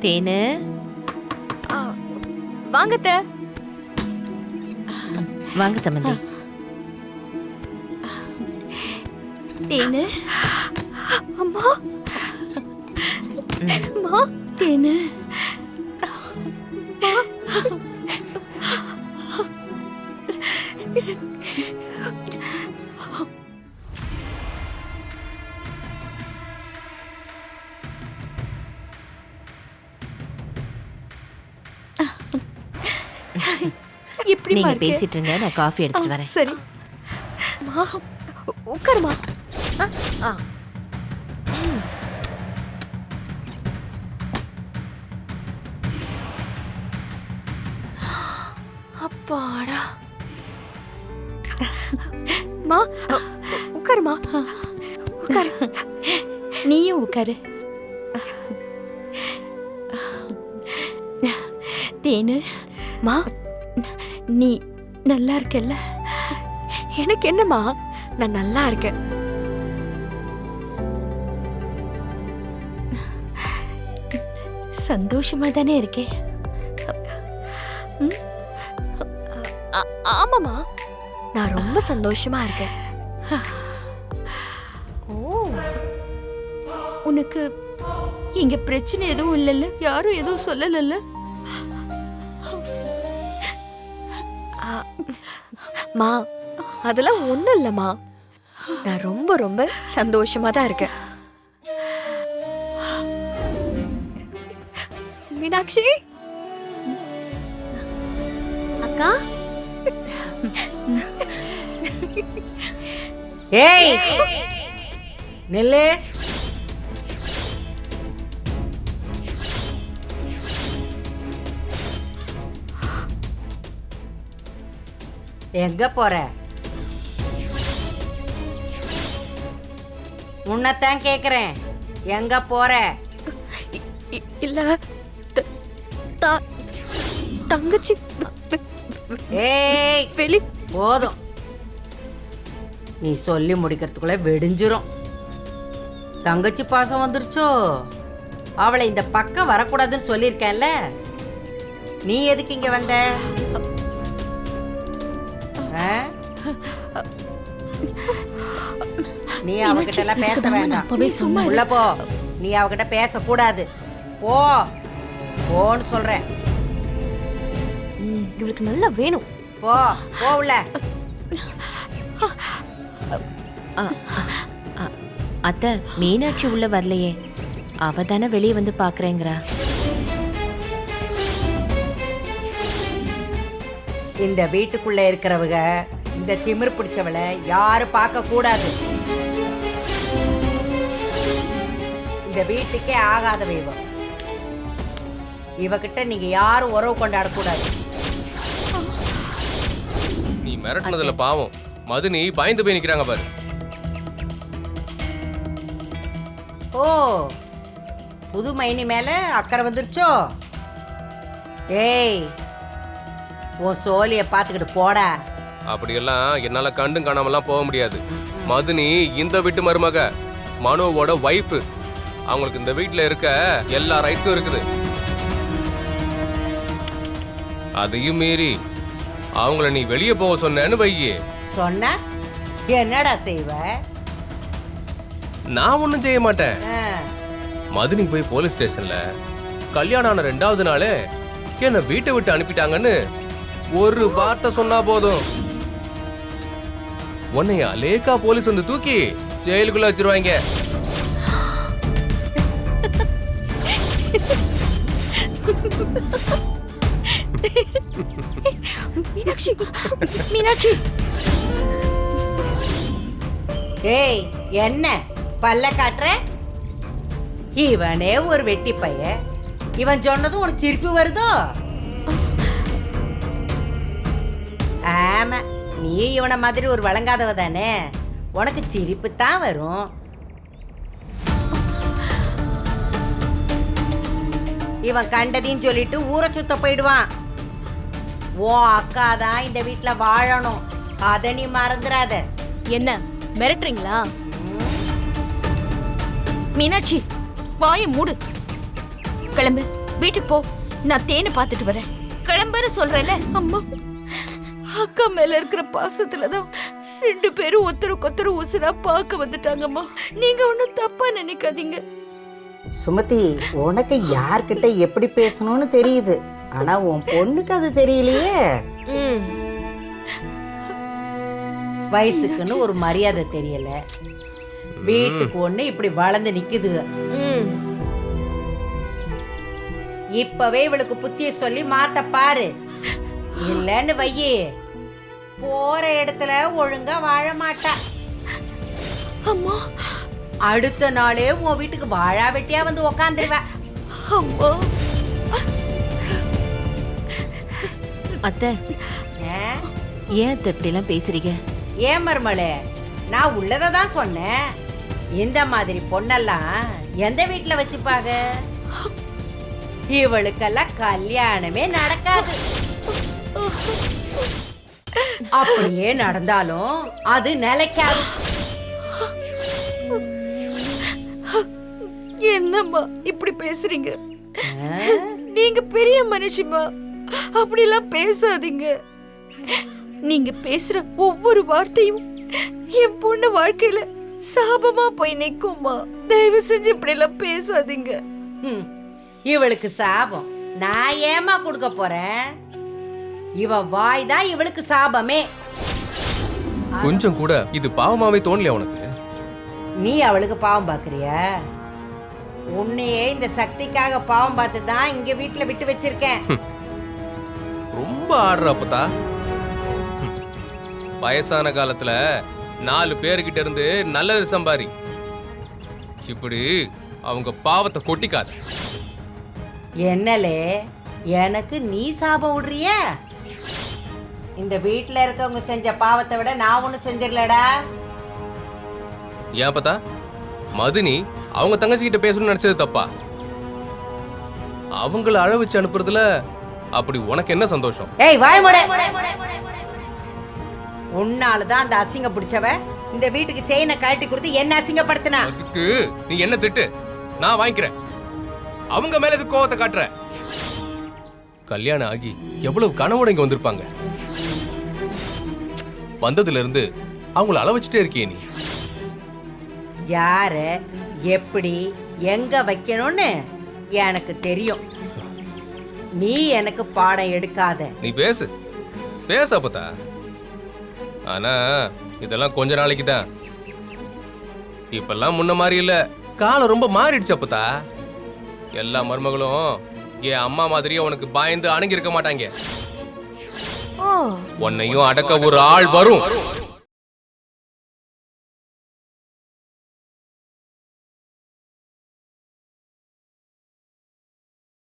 தேனு வாங்கத்த. வாங்க சம்பந்தி. தேனு. அம்மா அம்மா. தேனு. எப்படி நீங்க பேசிட்டு இருங்க, நான் காஃபி எடுத்துட்டு வரேன். சரி. அம்மா உட்காருமா. அப்பாடா. மா உட்காருமா. உட்காரு. நீயும் உட்காரு. தேனு. மா நீ நல்லா இருக்கல்ல? எனக்கு என்னம்மா, நான் நல்லா இருக்கேன். சந்தோஷமா தானே இருக்கே? ஆமாம்மா, நான் ரொம்ப சந்தோஷமா இருக்கேன். ஓ, உனக்கு இங்க பிரச்சனை எதுவும் இல்லைல்ல? யாரும் எதுவும் சொல்லலல்ல? மா அதெல்லாம் ஒண்ணும் இல்லம்மா, நான் ரொம்ப ரொம்ப சந்தோஷமா தான் இருக்கேன். மீனாட்சி அக்கா. ஏய் நில்லு. எங்க போற? உன்னத்தான் கேக்குறேன், எங்க போற? இல்ல தங்கச்சி ஏய் வெளி. போதும், நீ சொல்லி முடிக்கிறதுக்குள்ள வெடிஞ்சிரும். தங்கச்சி பாசம் வந்துருச்சோ? அவளை இந்த பக்கம் வரக்கூடாதுன்னு சொல்லியிருக்கேன்ல. நீ எதுக்கு இங்க வந்த? நீ அவகிட்ட எல்லாம் பேச வேண்டாம். உள்ள போ. நீ அவகிட்ட பேசக்கூடாது. போ போன்னு சொல்றேன். இவளுக்கு நல்லா வேணும். போ போ உள்ள. அத்தை, மீனாட்சி உள்ள வரலையே, அவ தானே வெளியே வந்து பாக்குறேங்கிறா. இந்த வீட்டுக்குள்ள இருக்கிறவங்க இந்த திமிர் பிடிச்சவளை யாரும் பார்க்க கூடாது. இந்த வீட்டுக்கே ஆகாதவ இவ. இவகிட்ட நீங்க யாரும் உறவு கொண்டாடக்கூடாது. நீ மிரட்டினதுல பாவம் மதுனி பயந்து போய் நிக்கிறாங்க பாரு. ஓ, புது மைனி மேல அக்கறை வந்துருச்சோ? ஏய், உன் சோழிய பாத்துக்கிட்டு போடா. அப்படியெல்லாம் என்னால கண்டும் காணாமலாம் போக முடியாது. மதுனி இந்த வீட்டு மருமக, மனோவோட வைஃப். அவங்களுக்கு இந்த வீட்டுல இருக்க எல்லா ரைட்ஸும் இருக்குது. அதையும் மீறி அவங்கள நீ வெளியே போக சொன்னேன்னு வையே. சொன்ன என்னடா செய்வ? நான் ஒன்னும் செய்ய மாட்டேன். மதுனி போய் போலீஸ் ஸ்டேஷன்ல கல்யாணம் ஆன 2வது நாளே என்ன வீட்டை விட்டு அனுப்பிட்டாங்கன்னு ஒரு வார்த்தை சொன்னா போதும், உன்னைய அலேக்கா போலீஸ் வந்து தூக்கி ஜெயிலுக்குள்ள வச்சிருவாங்க. மீனாட்சி மீனாட்சி. ஏய், என்ன பல்ல காட்டுற? இவனே ஒரு வெட்டி பைய. இவன் சொன்னதும் உனக்கு சிரிப்பு வருதோ? ஆமா, நீ இவனை மாதிரி ஒரு வழங்காதவ தானே, உனக்கு சிரிப்பு தான் வரும். இவன் கண்டதையும் சொல்லிட்டு ஊரை சுத்த போயிடுவான். ஓ அக்கா தான் இந்த வீட்டுல வாழணும், அத நீ மறந்துடாத. என்ன மிரட்டுறீங்களா? மீனாட்சி வாயை மூடு. கிளம்பு, வீட்டுக்கு போ. நான் தேனை பார்த்துட்டு வரேன். கிளம்புன்னு சொல்றேன்ல. அம்மா, அக்கா மேல இருக்கிற பாசத்துலதான் 2 பேரும் ஒருத்தருக்கு ஒருத்தர் உசுரா பார்க்க வந்துட்டாங்கம்மா. நீங்க ஒன்னும் தப்பா நினைக்காதீங்க. சுமதி, உனக்கு யார்கிட்ட எப்படி பேசணும்னு தெரியுது, ஆனா உன் பொண்ணுக்கு அது தெரியலையே. ம். வயசுக்குன்னு ஒரு மரியாதை தெரியல. வீட்டுக்கு ஒண்ணு இப்படி வளர்ந்து நிக்குது. ம். இப்பவே இவளுக்கு புத்திய சொல்லி மாத்த பாரு. இல்லன்னு வையே, போற இடத்துல ஒழுங்கா வாழ மாட்டா. அம்மா, அடுத்த நாளே உன் வீட்டுக்கு வாழா வெட்டியா வந்து உக்காந்துருவ. அம்மா. அத்தை, ஏன் அத்தை இப்படி எல்லாம் பேசுறீங்க? ஏன் மருமளே, நான் உள்ளதான் சொன்னேன். இந்த மாதிரி பொண்ணெல்லாம் எந்த வீட்டுல வச்சுப்பாங்க? இவளுக்கெல்லாம் கல்யாணமே நடக்காது. அப்படியே நடந்தாலும் அது நிலைக்காது. என்னம்மா இப்படி பேசுறீங்க? நீங்க பெரிய மனுஷிமா, அப்படிலாம் பேசாதீங்க. நீங்க பேசுற ஒவ்வொரு வார்த்தையும் என் பொண்ணு வாழ்க்கையில சாபமா போய் நிக்கும்மா. தயவு செஞ்சு இப்படி எல்லாம் பேசாதீங்க. இவளுக்கு சாபம் நான் ஏமா கொடுக்க போறேன்? இவ வாய் தான் இவளுக்கு சாபமே. கொஞ்சம் கூட இது பாவமாவே தோணலையா உனக்கு? நீ அவளுக்கு பாவம் பாக்குறியா? உன்னையே இந்த சக்திக்காக பாவம் பார்த்து தான் இங்க வீட்டுல விட்டு வச்சிருக்கேன். ரொம்ப ஆடுற அப்பதா. வயசான காலத்துல 4 பேர்கிட்ட இருந்து நல்லது சம்பாரி. இப்படி அவங்க பாவத்தை கொட்டிக்காத. என்னலே, எனக்கு நீ சாபம் விடுறிய? இந்த வீட்டுல இருக்கவங்க செஞ்ச பாவத்தை விட நான் ஒண்ணு செஞ்சிடலடா. ஏன் பத்தா, மதினி அவங்க தங்கச்சி கிட்ட பேசணும்னு நினைச்சது தப்பா? அவங்கள அழ வச்சு அனுப்புறதுல அப்படி உனக்கு என்ன சந்தோஷம்? ஏய், வாய் மூடு. உன்னாலதான் அந்த அசிங்க பிடிச்சவ இந்த வீட்டுக்கு செயினை கழட்டி கொடுத்து என்ன அசிங்கப்படுத்தினா. அதுக்கு நீ என்ன திட்டு, நான் வாங்கிக்கிறேன். அவங்க மேல எதுக்கு கோவத்தை காட்டுற? கல்யாணம் ஆகி எவ்வளவு கனவோட இங்க வந்திருப்பாங்க. வந்ததுல இருந்து அவங்கள அள வச்சுட்டே இருக்கியே நீ. யார எப்படி எங்க வைக்கணும்னு எனக்கு தெரியும். நீ எனக்கு பாடம் எடுக்காத. நீ பேசு அப்பதா. ஆனா இதெல்லாம் கொஞ்ச நாளைக்கு தான். இப்பெல்லாம் முன்ன மாதிரி இல்ல, காலம் ரொம்ப மாறிடுச்சு அப்பதா. எல்லா மருமகளும் என் அம்மா மாதிரியே உனக்கு பயந்து அணுகி இருக்க மாட்டாங்க. உன்னையும் அடக்க ஒரு ஆள் வரும்.